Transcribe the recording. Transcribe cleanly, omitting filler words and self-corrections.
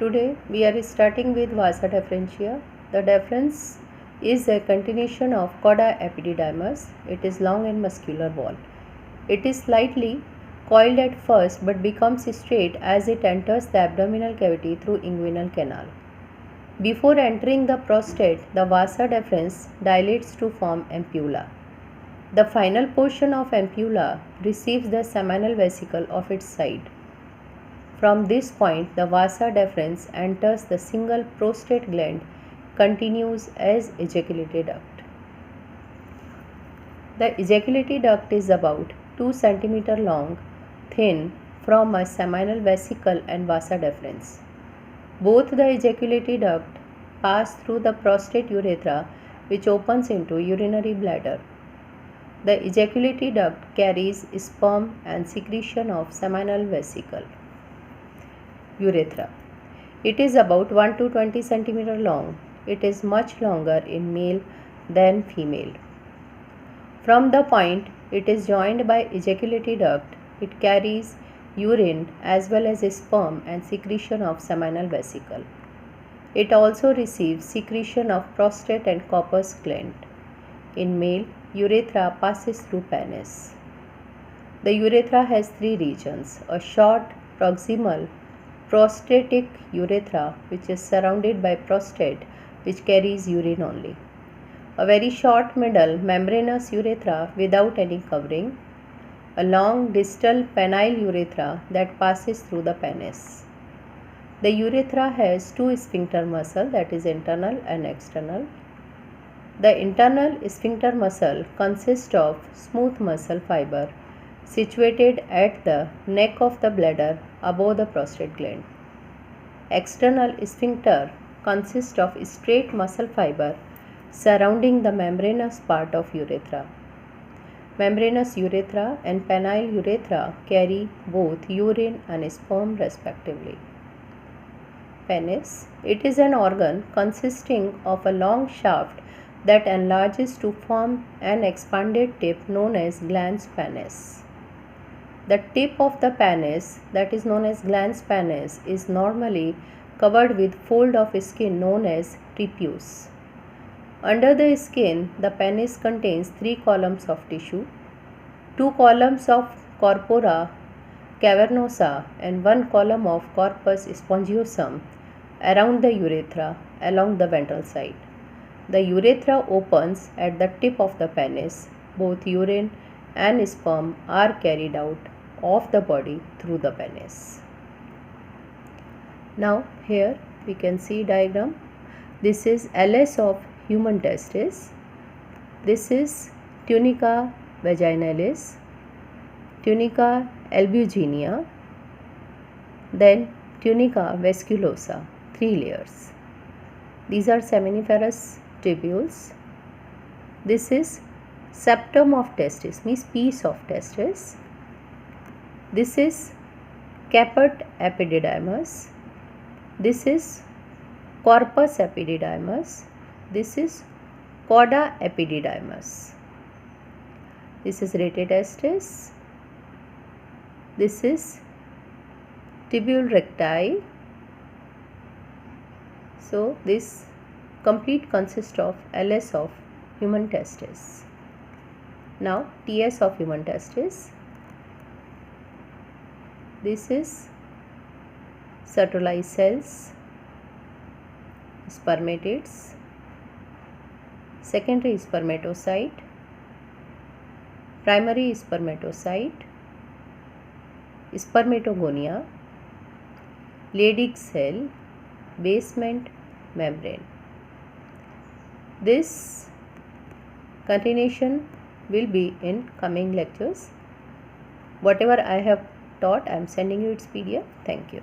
Today we are starting with vasa deferentia. The deferens is a continuation of cauda epididymis. It is long and muscular wall. It is slightly coiled at first but becomes straight as it enters the abdominal cavity through inguinal canal. Before entering the prostate, the vasa deferens dilates to form ampulla. The final portion of ampulla receives the seminal vesicle of its side. From this point, the vasa deferens enters the single prostate gland, continues as ejaculatory duct. The ejaculatory duct is about 2 cm long, thin, from a seminal vesicle and vasa deferens. Both the ejaculatory duct pass through the prostate urethra, which opens into urinary bladder. The ejaculatory duct carries sperm and secretion of seminal vesicle. Urethra. It is about 1 to 20 cm long. It is much longer in male than female. From the point it is joined by ejaculatory duct, it carries urine as well as sperm and secretion of seminal vesicle. It also receives secretion of prostate and corpus gland. In male, urethra passes through penis. The urethra has three regions: a short proximal prostatic urethra, which is surrounded by prostate, which carries urine only; a very short middle membranous urethra without any covering; a long distal penile urethra that passes through the penis. The urethra has two sphincter muscles, that is internal and external. The internal sphincter muscle consists of smooth muscle fiber situated at the neck of the bladder above the prostate gland. External sphincter consists of straight muscle fiber surrounding the membranous part of urethra. Membranous urethra and penile urethra carry both urine and sperm respectively. Penis. It is an organ consisting of a long shaft that enlarges to form an expanded tip known as glans penis. The tip of the penis, that is known as glans penis, is normally covered with fold of skin known as prepuce. Under the skin, the penis contains 3 columns of tissue, 2 columns of corpora cavernosa and 1 column of corpus spongiosum around the urethra along the ventral side. The urethra opens at the tip of the penis. Both urine and sperm are carried out of the body through the penis. Now here we can see diagram. This is LS of human testis. This is tunica vaginalis, tunica albuginea, then tunica vasculosa, 3 layers. These are seminiferous tubules. This is septum of testis, means piece of testis. This is caput epididymis. This is corpus epididymis. This is cauda epididymis. This is rete testis. This is tubule recti. So this complete consists of LS of human testis. Now TS of human testis. This is Sertoli cells, spermatids, secondary spermatocyte, primary spermatocyte, spermatogonia, Leydig cell, basement membrane. This continuation will be in coming lectures. Whatever I have taught, I am sending you its PDF. Thank you.